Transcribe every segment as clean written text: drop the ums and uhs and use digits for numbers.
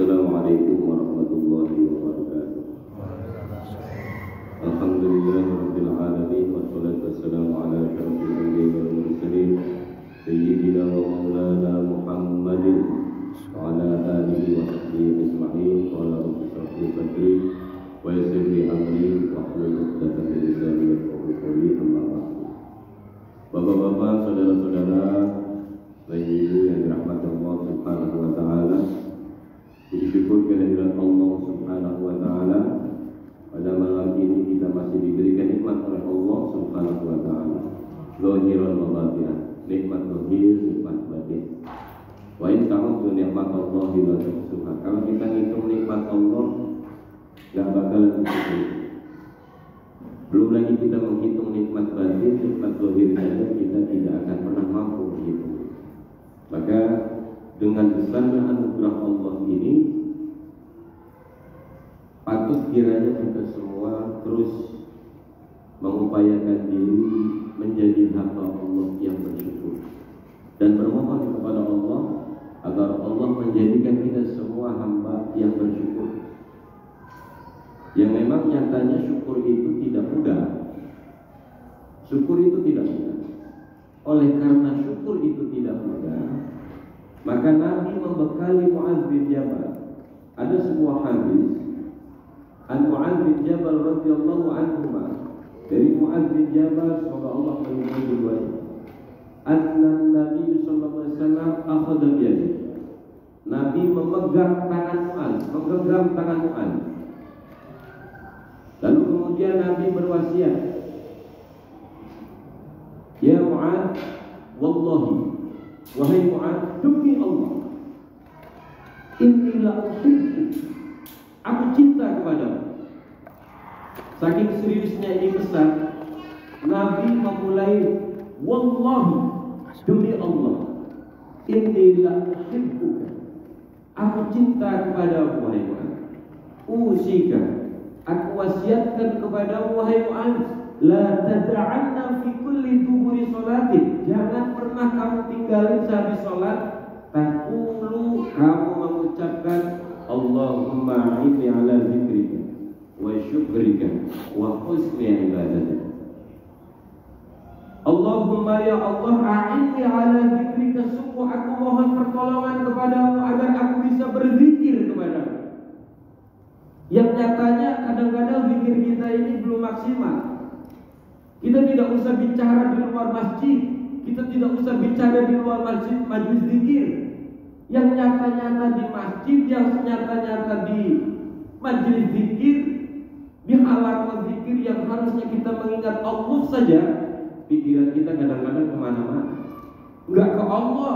Assalamualaikum warahmatullahi wabarakatuh. Alhamdulillahirabbil alamin wassalatu wassalamu ala asyrofil anbiya'i wal mursalin sayyidina wa maulana Muhammadin wa ala alihi wa sahbihi ajma'in wa ala rabbi sadri wa yassir li amri wa hlul 'uqdatam min lisani yafqahu qawli amma ba'du. Bapak-bapak, saudara-saudara, ibu yang dirahmati Allah Subhanahu wa taala, puji syukur kehadirat Allah Subhanahu wa taala. Pada malam ini kita masih diberikan nikmat oleh Allah Subhanahu wa taala. Zahiran wa batinan, nikmat zahir, nikmat batin. Wa in ta'udzu ni'matallahi la tuhsuha. Kalau kita ngitung nikmat Allah, enggak bakalan cukup. Belum lagi kita menghitung nikmat batin, nikmat zahir saja kita tidak akan pernah mampu menghitung. Maka dengan besarnya anugerah Allah ini, patut kiranya kita semua terus mengupayakan diri menjadi hamba Allah yang bersyukur dan bermohon kepada Allah agar Allah menjadikan kita semua hamba yang bersyukur. Yang memang nyatanya syukur itu tidak mudah. Syukur itu tidak mudah. Oleh karena syukur itu tidak mudah, maka Nabi membekali Mu'adz bin Jabal. Ada sebuah hadis an Mu'adz bin Jabal radhiyallahu anhu, dari Mu'adz bin Jabal, semoga Allah meridhai keduanya, anna Nabi sallallahu alaihi wasallam akhadha biyadi. Nabi memegang tangan Mu'adz, menggenggam tangan Mu'adz. Lalu kemudian Nabi berwasiat, ya Mu'adz, wallahi, wahai Mu'adz, demi Allah, inni la uhibbu, aku cinta kepadamu. Saking seriusnya ini pesan, Nabi memulai, wallahi, demi Allah, inni la uhibbu, aku cinta kepadamu wahai Mu'adz. Usika, aku wasiatkan kepadamu wahai Mu'adz, la tad'anna fi kulli duburi sholatin, jangan pernah kamu tinggalin sehabis sholat, taqulu, kamu mengucapkan Allahumma a'inni ala zikrika wa syukrika wa husni ibadatika. Allahumma ya Allah, a'inni ala zikrika, sungguh aku mohon pertolongan kepadamu agar aku bisa berzikir kepadamu. Yang nyatanya kadang-kadang zikir kita ini belum maksimal. Kita tidak usah bicara di luar masjid, kita tidak usah bicara di luar masjid majlis zikir. Yang nyata-nyata di masjid, yang nyata-nyata di majlis zikir, di halaman zikir yang harusnya kita mengingat Allah saja, pikiran kita kadang-kadang kemana-mana, enggak ke Allah,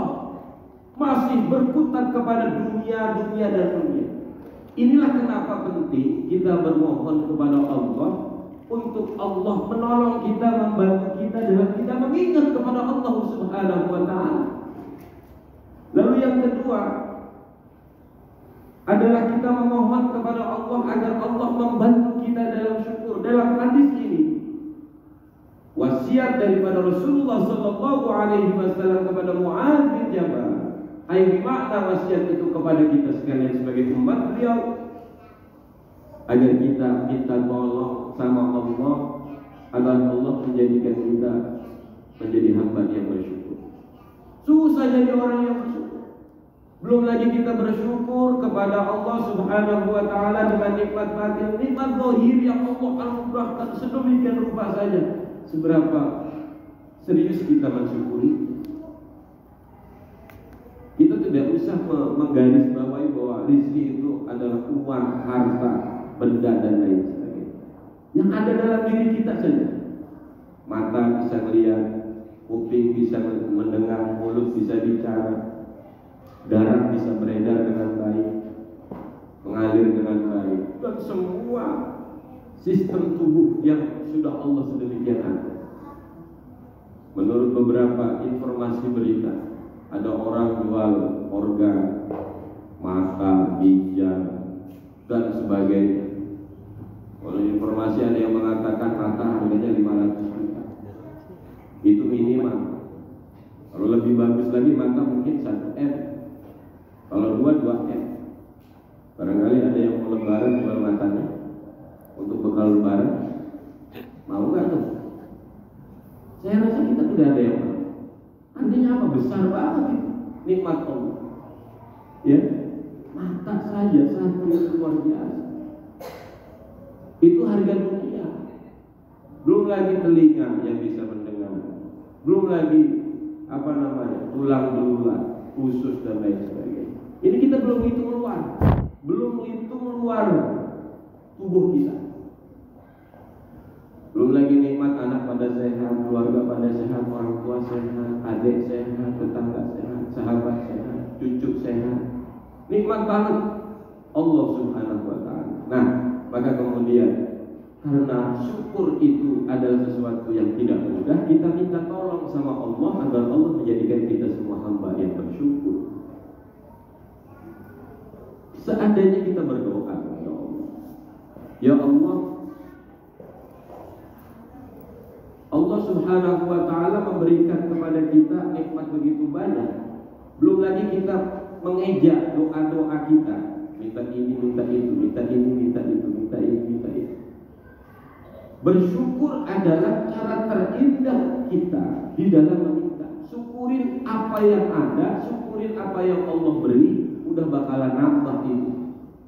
masih berkutat kepada dunia dan dunia. Inilah kenapa penting kita bermohon kepada Allah untuk Allah menolong kita, membantu kita dalam kita mengingat kepada Allah Subhanahu wa taala. Lalu yang kedua adalah kita memohon kepada Allah agar Allah membantu kita dalam syukur. Dalam hadis ini, wasiat daripada Rasulullah sallallahu alaihi wasallam kepada Mu'adz bin Jabal, ai makna wasiat itu kepada kita sekalian sebagai umat beliau, agar kita minta tolong sama Allah agar Allah menjadikan kita menjadi hamba yang bersyukur. Susah jadi orang yang bersyukur. Belum lagi kita bersyukur kepada Allah Subhanahu wa taala dengan nikmat batin, nikmat zahir yang Allah anugerahkan sedemikian rupa saja. Seberapa serius kita mensyukuri? Kita tidak usah menggarisbawahi bahwa rezeki itu adalah uang, harta, benda dan lain sebagainya. Yang ada dalam diri kita saja. Mata bisa melihat, kuping bisa mendengar, mulut bisa bicara, darah bisa beredar dengan baik, mengalir dengan baik, dan semua sistem tubuh yang sudah Allah sedemikian atur. Menurut beberapa informasi berita, ada orang jual organ, mata, ginjal, dan sebagainya. Kalau informasi ada yang mengatakan mata harganya 500 juta, itu minimal. Kalau lebih bagus lagi mata mungkin 1 M, kalau 2 M. Barangkali ada yang mau lebaran jual matanya untuk bekal lebaran. Mau nggak tuh? Saya rasa kita tidak ada yang mau. Artinya apa? Besar banget itu nikmat Allah. Ya, mata saja satu yang luar biasa. Itu harga dunia. Belum lagi telinga yang bisa mendengar. Belum lagi tulang belulang, usus dan lain sebagainya. Ini kita belum hitung luar. Belum hitung luar tubuh kita. Belum lagi nikmat anak pada sehat, keluarga pada sehat, orang tua sehat, adik sehat, tetangga sehat, sahabat sehat, cucu sehat. Nikmat banget Allah Subhanahu wa ta'ala. Nah, maka kemudian karena syukur itu adalah sesuatu yang tidak mudah, kita minta tolong sama Allah agar Allah menjadikan kita semua hamba yang bersyukur. Seandainya kita berdoa kepada Allah, ya Allah, Allah Subhanahu wa ta'ala memberikan kepada kita nikmat begitu banyak. Belum lagi kita mengejak doa-doa kita, minta ini, minta itu, minta ini, minta itu, minta ini, minta itu. Bersyukur adalah cara terindah kita di dalam meminta. Syukurin apa yang ada, syukurin apa yang Allah beri, udah bakalan nambah itu.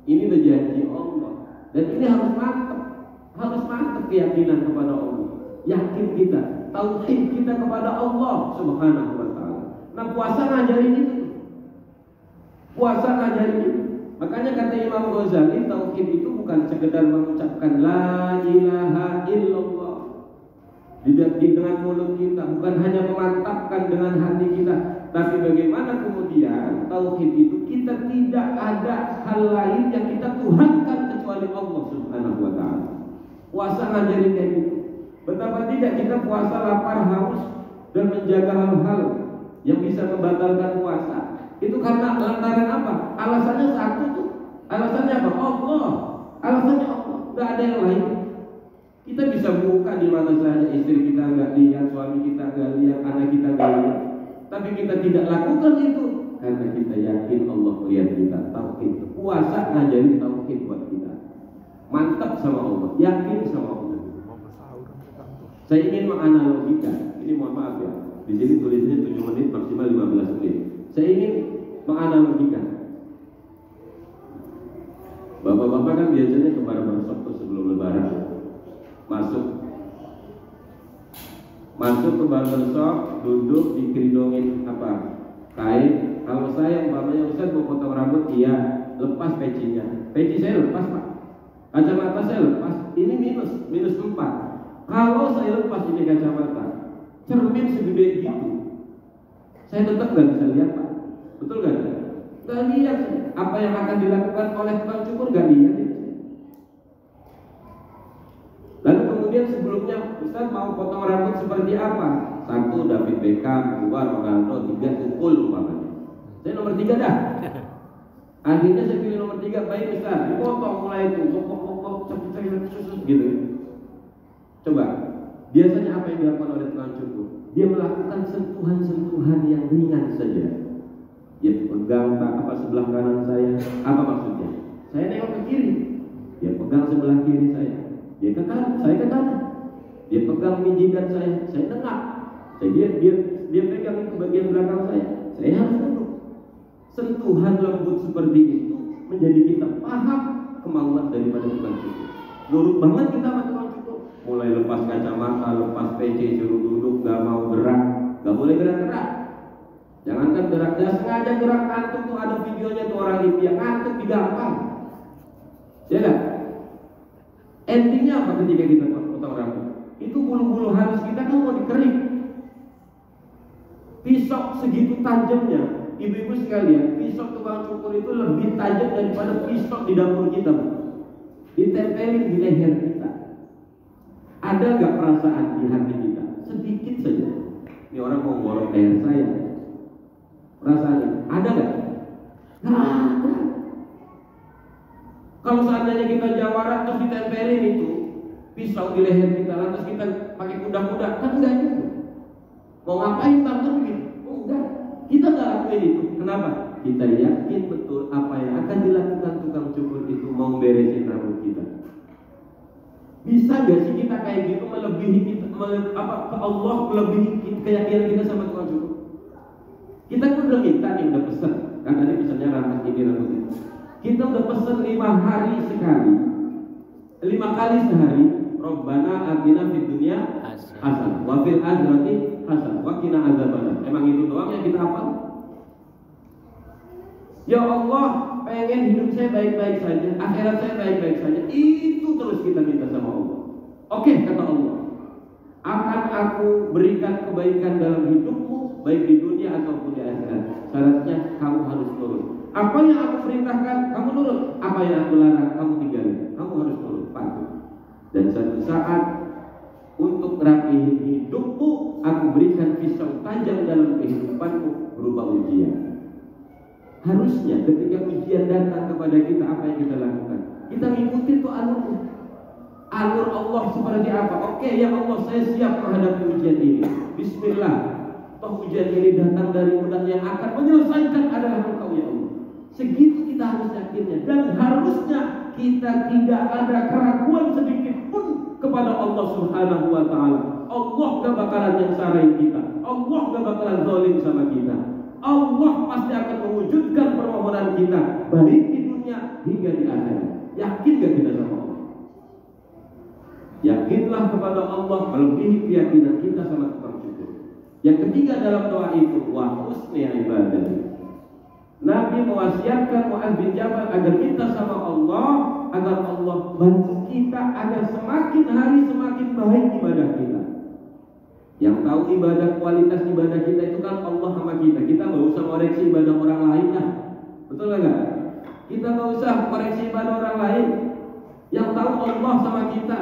Ini udah janji Allah. Dan ini harus mantap keyakinan kepada Allah. Yakin kita, tauhid kita kepada Allah Subhanahu wa ta'ala. Nah, puasa ngajarin itu. Puasa ngajarin itu. Makanya kata Imam Ghazali, tauhid itu bukan sekedar mengucapkan la ilaha illallah dengan mulut kita, bukan hanya memantapkan dengan hati kita, tapi bagaimana kemudian tauhid itu kita tidak ada hal lain yang kita tuhankan kecuali Allah Subhanahu wa ta'ala. Puasa ngajarin kayak gitu. Betapa tidak kita puasa lapar, haus, dan menjaga hal-hal yang bisa membatalkan puasa. Itu karena lantaran apa? Alasannya satu tuh. Alasannya apa? Allah. Alasannya Allah. Gak ada yang lain. Kita bisa buka di mana saja, istri kita nggak lihat, suami kita nggak lihat, anak kita nggak lihat. Tapi kita tidak lakukan itu karena kita yakin Allah melihat kita. Tauhid. Puasa ngajarin tauhid buat kita. Mantap sama Allah, yakin sama Allah. Saya ingin menganalogikan, ini mohon maaf ya, di sini tulisnya 7 menit maksimal 15 menit. Saya ingin menganalogikan. Bapak-bapak kan biasanya ke barbershop tuh sebelum lebaran. Masuk ke barbershop, duduk dikerudungin kain. Kalau saya umpamanya Ustaz mau potong rambut, iya, lepas pecinya. Peci saya lepas, Pak. Kacamata saya lepas. Ini minus 4. Kalau saya lepas ini kacamata, cermin segede gitu, saya tetap nggak bisa lihat, Pak. Betul nggak? Nggak lihat. Apa yang akan dilakukan oleh tukang cukur nggak lihat. Lalu kemudian sebelumnya Ustaz mau potong rambut seperti apa? 1 David Beckham, 2 Ronaldo, 3 Tukul umpamanya. Saya nomor 3 dah. Akhirnya saya pilih nomor 3. Baik Ustaz, dipotong mulai itu, pokok susus gitu. Coba, biasanya apa yang dilakukan oleh tukang cukur? Dia melakukan sentuhan-sentuhan yang ringan saja. Dia pegang sebelah kanan saya. Apa maksudnya? Saya nengok ke kiri. Dia pegang sebelah kiri saya. Dia ke kanan, saya ke kanan. Dia pegang jidat saya tengah. Dia pegang ke bagian belakang saya harus duduk. Sentuhan lembut seperti itu menjadi kita paham kemauan daripada tukang cukur. Nurut banget kita sama tukang cukur. Mulai lepas kacamata, lepas peci, suruh duduk, gak mau gerak, gak boleh gerak-gerak. Jangankan gerak, gak sengaja gerak ngantuk tuh, ada videonya tuh orang India ngantuk digampang. Ya kan? Endingnya apa ketika kita potong rambut? Itu bulu-bulu halus kita kan mau dikerik. Pisau segitu tajamnya, ibu-ibu sekalian, pisau tukang cukur itu lebih tajam daripada pisau di dapur kita. Ditempelin di leher kita. Ada gak perasaan di hati kita? Sedikit saja. Ini orang mau borok leher saya. Perasaannya ada gak? Gak ada. Kalau seandainya kita jawara terus ditempelin itu pisau di leher kita, lantas kita pakai kuda-kuda, kan enggak juga. Mau ngapain tante begini? Oh enggak. Kita gak lakuin itu. Kenapa? Kita yakin betul apa yang akan dilakukan tukang cukur itu mau beresin rambut kita. Bisa gak sih kita kayak gitu melebihi kita, ke Allah melebihi keyakinan kita sama tukang cukur? Kita pun udah minta nih, udah pesen. Kan tadi misalnya rambut ini, rambut ini. Kita udah pesen 5 hari sekali, 5 kali sehari. Rabbana atina fid dunya hasanah wa fil akhirati hasanah wa qina adzabannar. Emang itu doang yang kita hafal? Ya Allah, pengen hidup saya baik-baik saja, akhirat saya baik-baik saja. Itu terus kita minta sama Allah. Oke, kata Allah, akan aku berikan kebaikan dalam hidupmu, baik di dunia ataupun di akhirat. Syaratnya kamu harus nurut. Apa yang aku perintahkan, kamu nurut. Apa yang aku larang, kamu tinggalin. Kamu harus nurut, patuh. Dan satu saat untuk rapihin hidupmu, aku berikan pisau tajam dalam kehidupanmu berupa ujian. Harusnya ketika ujian datang kepada kita, apa yang kita lakukan? Kita mengikuti tuh alurnya. Alur Allah seperti apa? Oke, ya Allah, saya siap menghadapi ujian ini. Bismillah. Toh ujian ini datang dari mudah, yang akan menyelesaikan adalah Engkau ya Allah. Segitu kita harus yakinnya. Dan harusnya kita tidak ada keraguan sedikit pun kepada Allah Subhanahu wa Ta'ala. Allah gak bakalan nyengsarain kita. Allah gak bakalan zalim sama kita. Allah pasti akan mewujudkan permohonan kita, baik di dunia hingga di akhirat. Yakin gak kita sama Allah? Yakinlah kepada Allah melebihi keyakinan kita sama tukang cukur. Yang ketiga dalam doa itu, wa husni ibadah. Nabi mewasiatkan Mu'adz bin Jabal agar minta sama Allah, agar Allah bantu kita agar semakin hari semakin baik ibadah kita. Yang tahu ibadah, kualitas ibadah kita itu kan Allah sama kita. Kita nggak usah koreksi ibadah orang lain lah. Betul nggak? Kita nggak usah koreksi ibadah orang lain. Yang tahu Allah sama kita.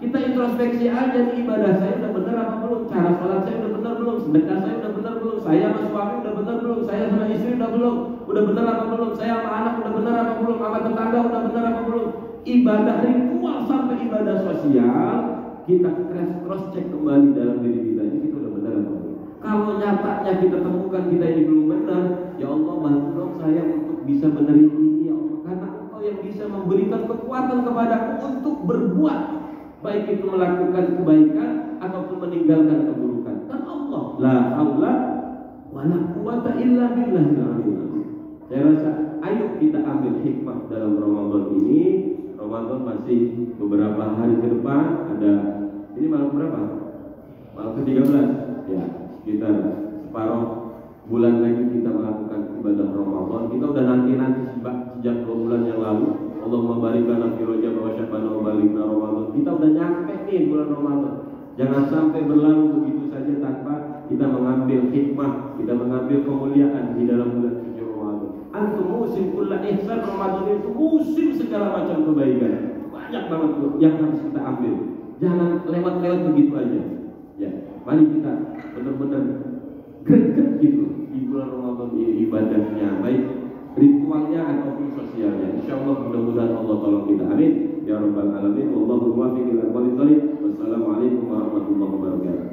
Kita introspeksi aja nih, ibadah saya udah benar apa belum? Cara sholat saya udah benar belum? Sedekah saya udah benar belum? Saya sama suami udah benar belum? Saya sama istri udah belum? Udah benar apa belum? Saya sama anak udah benar apa belum? Sama tetangga udah benar apa belum? Ibadah ritual sampai ibadah sosial, kita cross check kembali dalam diri kita, ini kita udah benar apa belum? Kalau nyatanya kita temukan kita ini belum benar, ya Allah bantu dong saya untuk bisa benerin ini ya Allah, karena Engkau yang bisa memberikan kekuatan kepadaku untuk berbuat, baik itu melakukan kebaikan ataupun meninggalkan keburukan. Dan Allah, la haula wala quwata illa billahil aliyyil azim. Saya rasa ayo kita ambil hikmah dalam Ramadan ini. Ramadan masih beberapa hari ke depan. Ada, ini malam berapa? Malam ke-13 ya, sekitar separuh bulan lagi kita melakukan ibadah Ramadan. Kita udah nanti sejak 2 bulan yang lalu. Allahumma barik lana fi Rajab wa Sya'ban wa balighna Ramadan. Kita udah nyampe nih bulan Ramadan. Jangan sampai berlalu begitu saja tanpa kita mengambil hikmah, kita mengambil kemuliaan di dalam bulan suci Ramadan. Antum musim kullu ihsan, Ramadan itu musim segala macam kebaikan. Banyak banget yang harus kita ambil. Jangan lewat-lewat begitu aja. Ya, mari kita benar-benar greget gitu di bulan Ramadan ini, ibadahnya baik ritualnya ataupun sosialnya. Insyaallah mudah-mudahan Allah tolong kita. Amin ya rabbal alamin. Wallahu muwaffiq ila aqwamit thoriq. Wassalamualaikum warahmatullahi wabarakatuh.